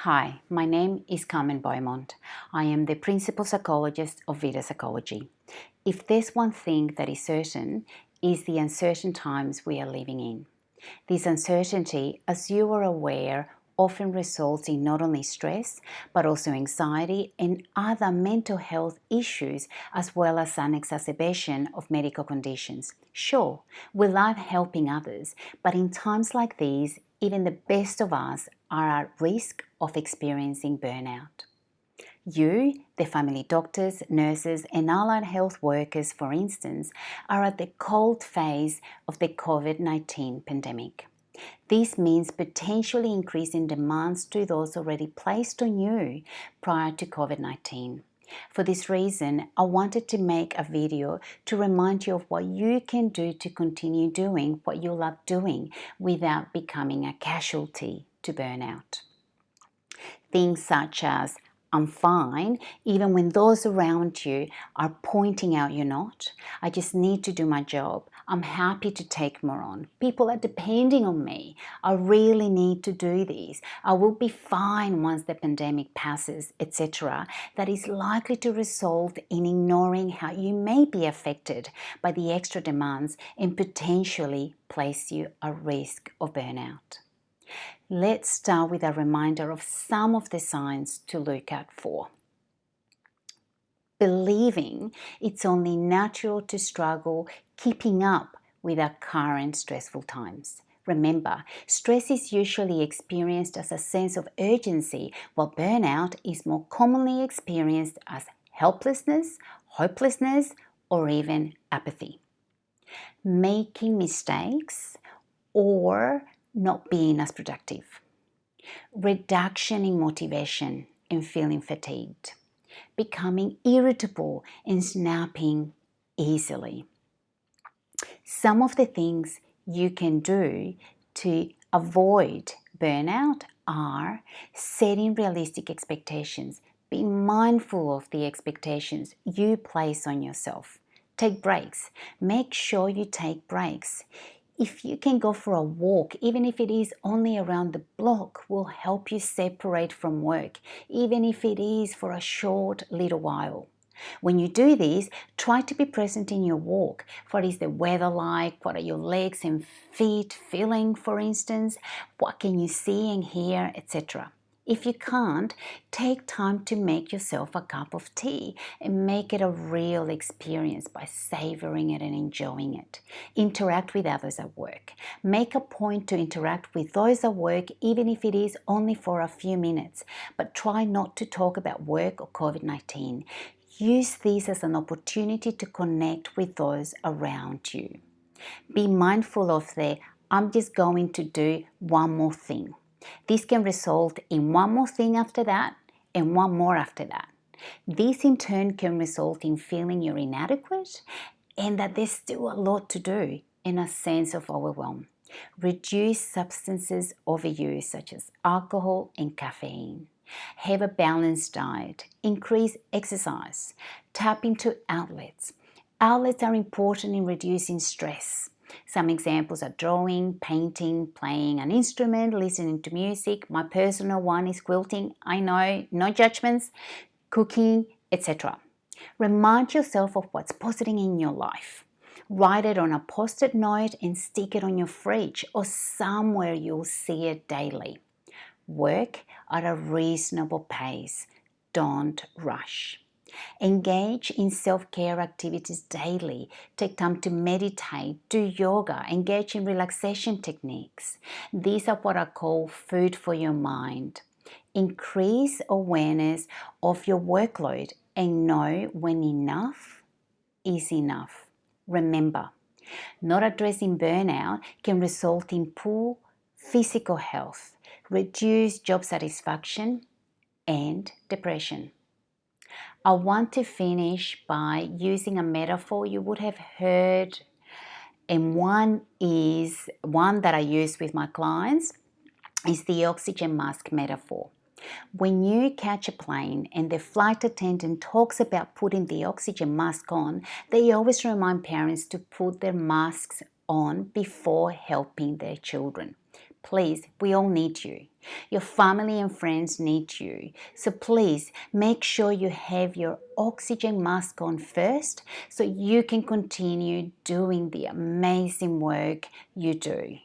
Hi, my name is Carmen Beaumont. I am the principal psychologist of Vita Psychology. If there's one thing that is certain, is the uncertain times we are living in. This uncertainty, as you are aware, often results in not only stress, but also anxiety and other mental health issues, as well as an exacerbation of medical conditions. Sure, we love helping others, but in times like these, even the best of us are at risk of experiencing burnout. You, the family doctors, nurses, and allied health workers, for instance, are at the cold phase of the COVID-19 pandemic. This means potentially increasing demands to those already placed on you prior to COVID-19. For this reason, I wanted to make a video to remind you of what you can do to continue doing what you love doing without becoming a casualty to burnout. Things such as I'm fine, even when those around you are pointing out you're not. I just need to do my job. I'm happy to take more on. People are depending on me. I really need to do this. I will be fine once the pandemic passes, etc. That is likely to result in ignoring how you may be affected by the extra demands and potentially place you at risk of burnout. Let's start with a reminder of some of the signs to look out for. Believing it's only natural to struggle keeping up with our current stressful times. Remember, stress is usually experienced as a sense of urgency, while burnout is more commonly experienced as helplessness, hopelessness, or even apathy. Making mistakes or not being as productive. Reduction in motivation and feeling fatigued. Becoming irritable and snapping easily. Some of the things you can do to avoid burnout are setting realistic expectations. Be mindful of the expectations you place on yourself. Take breaks. Make sure you take breaks. If you can go for a walk, even if it is only around the block, will help you separate from work, even if it is for a short little while. When you do this, try to be present in your walk. What is the weather like? What are your legs and feet feeling, for instance? What can you see and hear, etc. If you can't, take time to make yourself a cup of tea and make it a real experience by savoring it and enjoying it. Interact with others at work. Make a point to interact with those at work, even if it is only for a few minutes, but try not to talk about work or COVID-19. Use this as an opportunity to connect with those around you. Be mindful of the I'm just going to do one more thing. This can result in one more thing after that and one more after that. This in turn can result in feeling you're inadequate and that there's still a lot to do and a sense of overwhelm. Reduce substances overuse such as alcohol and caffeine. Have a balanced diet. Increase exercise. Tap into outlets. Outlets are important in reducing stress. Some examples are drawing, painting, playing an instrument, listening to music. My personal one is quilting. I know, no judgments, cooking, etc. Remind yourself of what's positive in your life. Write it on a post-it note and stick it on your fridge or somewhere you'll see it daily. Work at a reasonable pace. Don't rush. Engage in self-care activities daily. Take time to meditate, do yoga, engage in relaxation techniques. These are what I call food for your mind. Increase awareness of your workload and know when enough is enough. Remember, not addressing burnout can result in poor physical health, reduced job satisfaction, and depression. I want to finish by using a metaphor you would have heard, and one that I use with my clients is the oxygen mask metaphor. When you catch a plane and the flight attendant talks about putting the oxygen mask on, they always remind parents to put their masks on before helping their children. Please, we all need you. Your family and friends need you. So please make sure you have your oxygen mask on first so you can continue doing the amazing work you do.